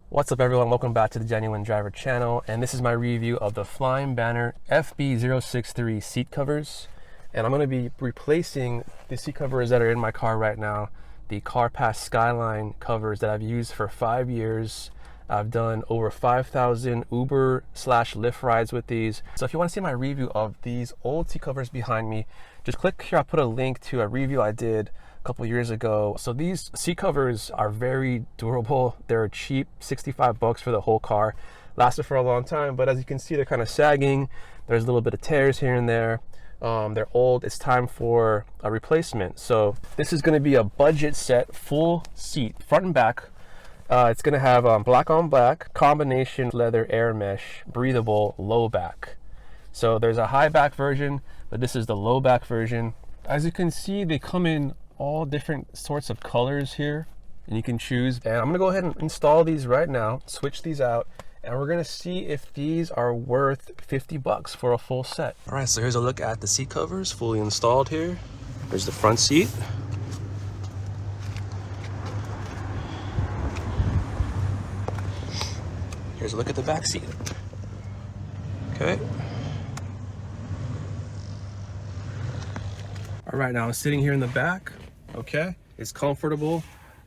What's up everyone, welcome back to the Genuine Driver channel, and this is my review of the Flying Banner FB063 seat covers. And I'm going to be replacing the seat covers that are in my car right now, the CarPass Skyline covers that I've used for 5 years. I've done over 5,000 Uber/Lyft rides with these. So if you want to see my review of these old seat covers behind me, just click here. I'll put a link to a review I did a couple years ago. So these seat covers are very durable. They're cheap, 65 bucks for the whole car. Lasted for a long time, but as you can see, they're kind of sagging. There's a little bit of tears here and there. They're old. It's time for a replacement. So this is going to be a budget set, full seat, front and back. It's going to have black on black, combination leather air mesh, breathable, low back. So there's a high back version, but this is the low back version. As you can see, they come in all different sorts of colors here, and you can choose. And I'm going to go ahead and install these right now, switch these out, and we're going to see if these are worth 50 bucks for a full set. All right, so here's a look at the seat covers, fully installed here. Here's the front seat. Here's a look at the back seat. Okay. All right, now I'm sitting here in the back. Okay, it's comfortable.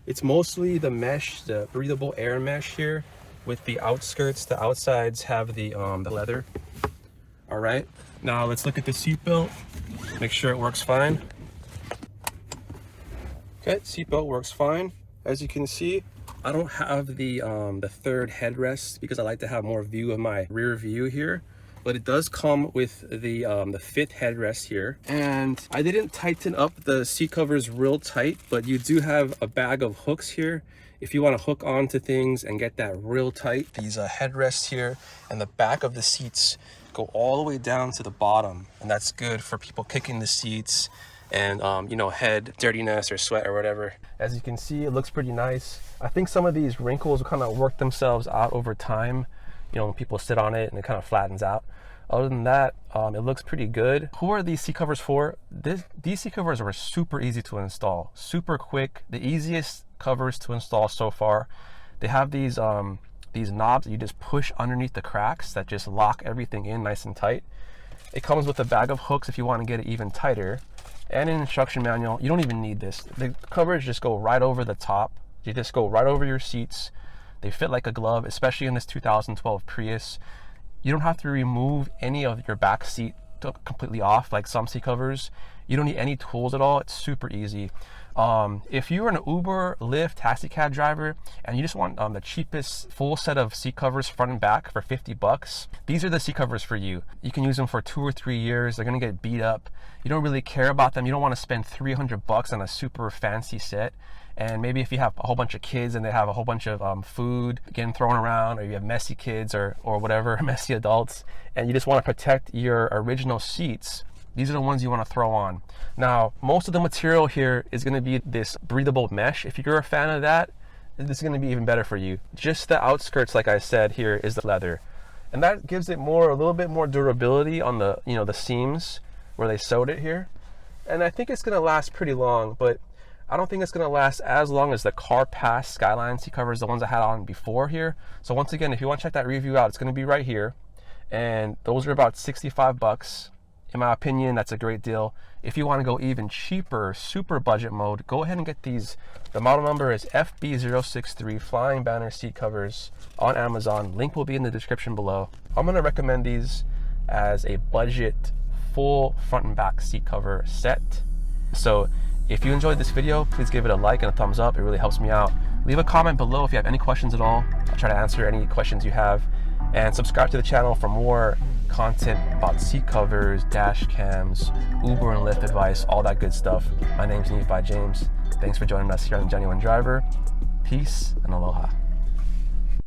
It's mostly the mesh, the breathable air mesh here with the outskirts. The outsides have the leather. All right, now let's look at the seatbelt. Make sure it works fine. Okay, seatbelt works fine. As you can see, I don't have the third headrest because I like to have more view of my rear view here, but it does come with the fifth headrest here. And I didn't tighten up the seat covers real tight, but you do have a bag of hooks here if you want to hook onto things and get that real tight. These headrests here and the back of the seats go all the way down to the bottom, and that's good for people kicking the seats and you know, head dirtiness or sweat or whatever. As you can see, it looks pretty nice. I think some of these wrinkles will kind of work themselves out over time, you know, when people sit on it and it kind of flattens out. Other than that, it looks pretty good. Who are these seat covers for? These seat covers were super easy to install, super quick, the easiest covers to install so far. They have these knobs that you just push underneath the cracks that just lock everything in nice and tight. It comes with a bag of hooks if you want to get it even tighter, and an instruction manual. You don't even need this. The covers just go right over the top. They just go right over your seats. They fit like a glove, especially in this 2012 Prius. You don't have to remove any of your back seat completely off like some seat covers. You don't need any tools at all. It's super easy. If you're an Uber, Lyft, taxi cab driver, and you just want the cheapest full set of seat covers front and back for 50 bucks, these are the seat covers for you. You can use them for 2 or 3 years. They're gonna get beat up. You don't really care about them. You don't want to spend 300 bucks on a super fancy set. And maybe if you have a whole bunch of kids and they have a whole bunch of food getting thrown around, or you have messy kids or whatever, messy adults, and you just want to protect your original seats, these are the ones you want to throw on. Now, most of the material here is going to be this breathable mesh. If you're a fan of that, this is going to be even better for you. Just the outskirts, like I said, here is the leather, and that gives it a little bit more durability on the, you know, the seams where they sewed it here. And I think it's going to last pretty long, but I don't think it's going to last as long as the CarPass Skyline seat covers, the ones I had on before here. So once again, if you want to check that review out, it's going to be right here, and those are about 65 bucks. In my opinion, that's a great deal. If you want to go even cheaper, super budget mode, go ahead and get these. The model number is FB063 Flying Banner seat covers on Amazon. Link will be in the description below. I'm going to recommend these as a budget full front and back seat cover set. So if you enjoyed this video, please give it a like and a thumbs up. It really helps me out. Leave a comment below if you have any questions at all. I'll try to answer any questions you have. And subscribe to the channel for more content about seat covers, dash cams, Uber and Lyft advice, all that good stuff. My name's Nephi James. Thanks for joining us here on Genuine Driver. Peace and aloha.